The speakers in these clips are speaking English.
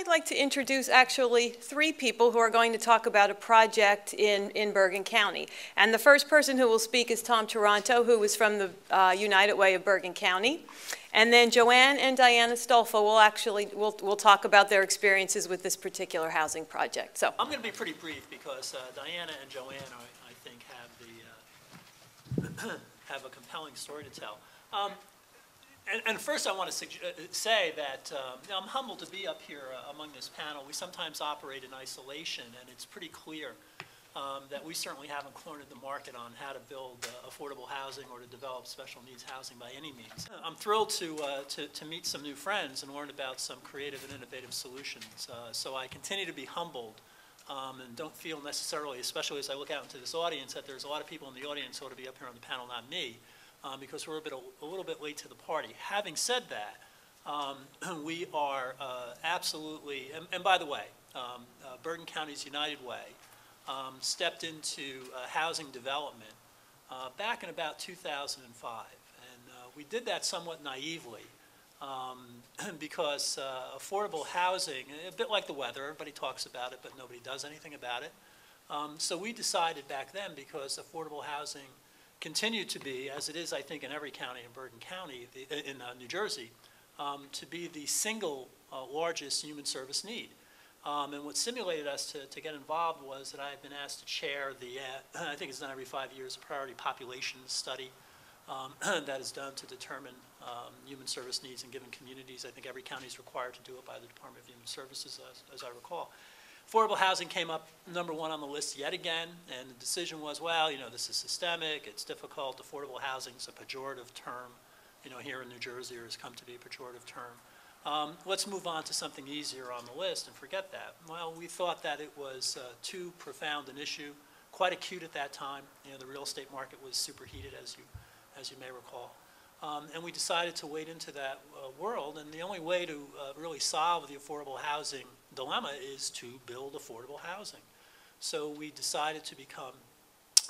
like to introduce actually three people who are going to talk about a project in Bergen County. And the first person who will speak is Tom Toronto, who is from the United Way of Bergen County. And then Joanne and Diana Stolfo will talk about their experiences with this particular housing project. So I'm going to be pretty brief because Diana and Joanne, I think, have a compelling story to tell. And first I want to say that I'm humbled to be up here among this panel. We sometimes operate in isolation, and it's pretty clear that we certainly haven't cornered the market on how to build affordable housing or to develop special needs housing by any means. I'm thrilled to meet some new friends and learn about some creative and innovative solutions. So I continue to be humbled and don't feel necessarily, especially as I look out into this audience, that there's a lot of people in the audience who ought to be up here on the panel, not me. Because we're a little bit late to the party. Having said that, we are absolutely, and by the way, Bergen County's United Way stepped into housing development back in about 2005. And we did that somewhat naively because affordable housing, a bit like the weather, everybody talks about it, but nobody does anything about it. So we decided back then, because affordable housing continued to be, as it is, I think, in every county in Bergen County, in New Jersey, to be the single largest human service need. And what stimulated us to get involved was that I had been asked to chair the, I think it's done every 5 years, a priority population study that is done to determine human service needs in given communities. I think every county is required to do it by the Department of Human Services, as I recall. Affordable housing came up #1 on the list yet again, and the decision was, well, you know, this is systemic, it's difficult, affordable housing is a pejorative term, you know, here in New Jersey, or has come to be a pejorative term. Let's move on to something easier on the list and forget that. Well, we thought that it was too profound an issue, quite acute at that time. You know, the real estate market was superheated, as you may recall. And we decided to wade into that world, and the only way to really solve the affordable housing dilemma is to build affordable housing. So we decided to become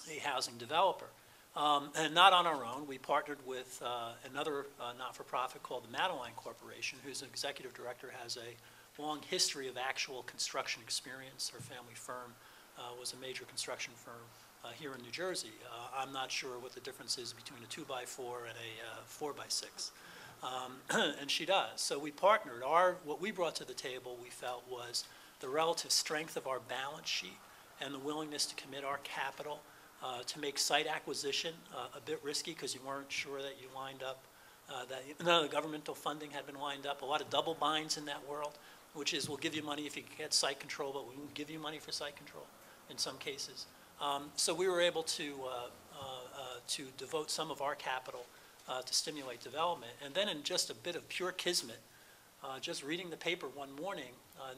a housing developer. And not on our own. We partnered with another not-for-profit called the Madeline Corporation, whose executive director has a long history of actual construction experience. Her family firm was a major construction firm here in New Jersey. I'm not sure what the difference is between a 2x4 and a 4x6. And she does. So we partnered. What we brought to the table, we felt, was the relative strength of our balance sheet and the willingness to commit our capital to make site acquisition a bit risky, because you weren't sure that you lined up, that none of the governmental funding had been lined up. A lot of double binds in that world, which is, we'll give you money if you get site control, but we won't give you money for site control in some cases. So we were able to devote some of our capital to stimulate development. And then, in just a bit of pure kismet, just reading the paper one morning,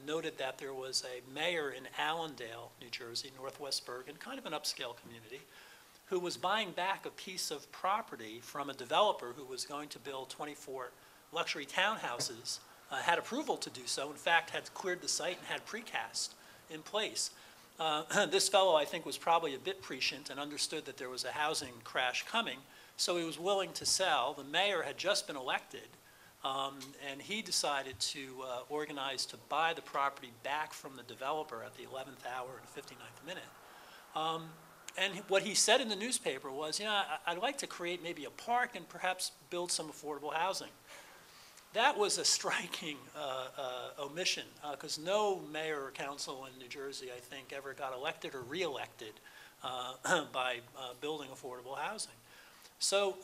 noted that there was a mayor in Allendale, New Jersey, northwest Bergen, kind of an upscale community, who was buying back a piece of property from a developer who was going to build 24 luxury townhouses, had approval to do so, in fact had cleared the site and had precast in place. This fellow, I think, was probably a bit prescient and understood that there was a housing crash coming, so he was willing to sell. The mayor had just been elected, and he decided to organize to buy the property back from the developer at the 11th hour and 59th minute. And what he said in the newspaper was, you know, I'd like to create maybe a park and perhaps build some affordable housing. That was a striking omission, because no mayor or council in New Jersey, I think, ever got elected or re-elected by building affordable housing. So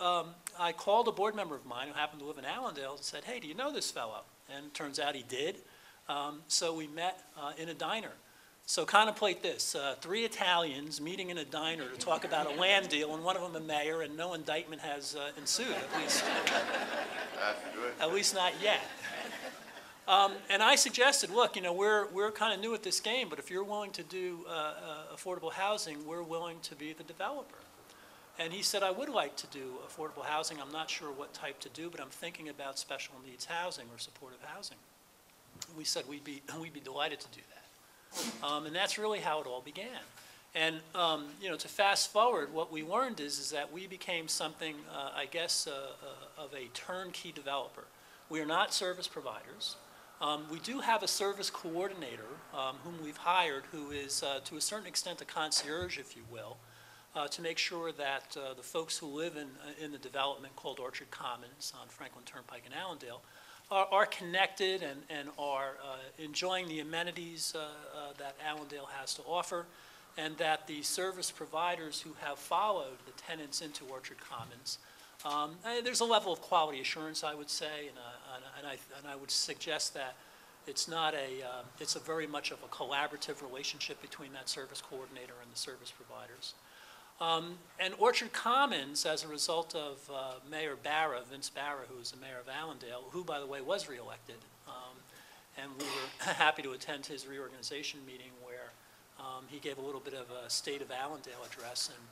I called a board member of mine who happened to live in Allendale and said, hey, do you know this fellow? And it turns out he did. So we met in a diner. So contemplate this, 3 Italians meeting in a diner to talk about a land deal, and one of them a mayor, and no indictment has ensued, at least not yet. And I suggested, look, you know, we're kind of new at this game, but if you're willing to do affordable housing, we're willing to be the developer. And he said, I would like to do affordable housing. I'm not sure what type to do, but I'm thinking about special needs housing or supportive housing. We said we'd be delighted to do that. And that's really how it all began. And you know, to fast forward, what we learned is that we became something, I guess, of a turnkey developer. We are not service providers. We do have a service coordinator whom we've hired who is, to a certain extent, a concierge, if you will, to make sure that the folks who live in the development called Orchard Commons on Franklin Turnpike in Allendale are connected and are enjoying the amenities that Allendale has to offer, and that the service providers who have followed the tenants into Orchard Commons, there's a level of quality assurance, I would say, and I would suggest that it's not it's a very much of a collaborative relationship between that service coordinator and the service providers. And Orchard Commons, as a result of Mayor Barra, Vince Barra, who is the mayor of Allendale, who, by the way, was reelected, and we were happy to attend his reorganization meeting where he gave a little bit of a State of Allendale address, and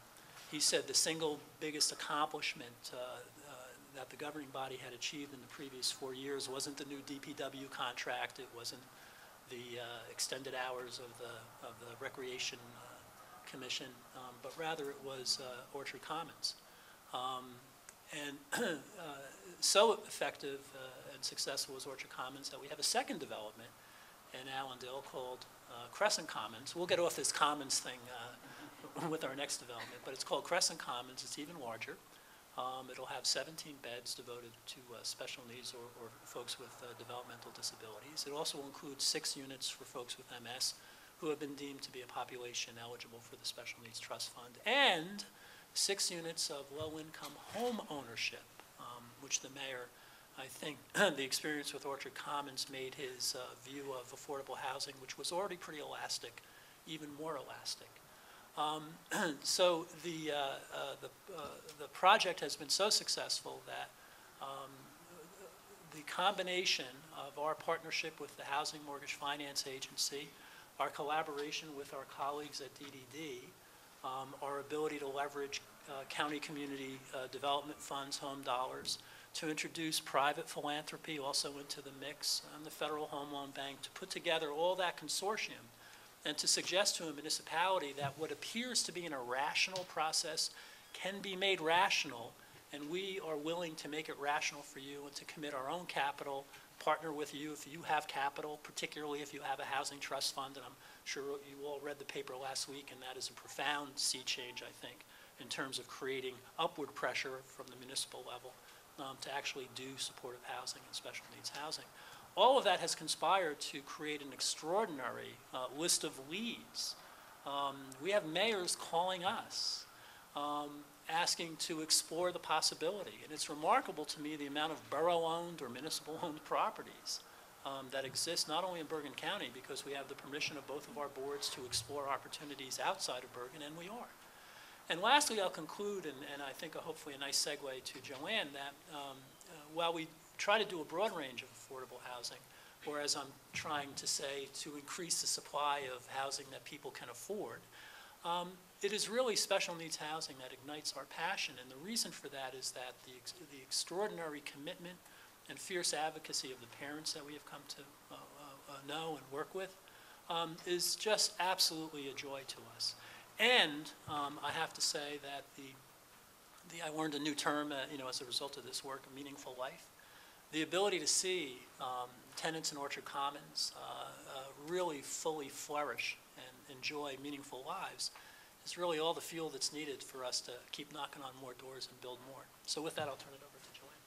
he said the single biggest accomplishment that the governing body had achieved in the previous 4 years wasn't the new DPW contract, it wasn't the extended hours of the Recreation Commission, but rather it was Orchard Commons. And so effective and successful was Orchard Commons that we have a second development in Allendale called Crescent Commons. We'll get off this Commons thing with our next development, but it's called Crescent Commons. It's even larger. It'll have 17 beds devoted to special needs or folks with developmental disabilities. It also will include 6 units for folks with MS who have been deemed to be a population eligible for the Special Needs Trust Fund, and 6 units of low-income home ownership, which the mayor, I think, the experience with Orchard Commons made his view of affordable housing, which was already pretty elastic, even more elastic. So the project has been so successful that the combination of our partnership with the Housing Mortgage Finance Agency, our collaboration with our colleagues at DDD, our ability to leverage county community development funds, home dollars, to introduce private philanthropy also into the mix, and the Federal Home Loan Bank, to put together all that consortium and to suggest to a municipality that what appears to be an irrational process can be made rational, and we are willing to make it rational for you and to commit our own capital, partner with you if you have capital, particularly if you have a housing trust fund, and I'm sure you all read the paper last week, and that is a profound sea change, I think, in terms of creating upward pressure from the municipal level to actually do supportive housing and special needs housing. All of that has conspired to create an extraordinary list of leads. We have mayors calling us, asking to explore the possibility. And it's remarkable to me the amount of borough-owned or municipal-owned properties that exist not only in Bergen County, because we have the permission of both of our boards to explore opportunities outside of Bergen, and we are. And lastly, I'll conclude, and I think hopefully a nice segue to Joanne, that while we try to do a broad range of affordable housing, or as I'm trying to say, to increase the supply of housing that people can afford, it is really special needs housing that ignites our passion. And the reason for that is that the extraordinary commitment and fierce advocacy of the parents that we have come to know and work with is just absolutely a joy to us. And I have to say that I learned a new term, as a result of this work, a meaningful life. The ability to see tenants in Orchard Commons really fully flourish and enjoy meaningful lives is really all the fuel that's needed for us to keep knocking on more doors and build more. So with that, I'll turn it over to Joanne.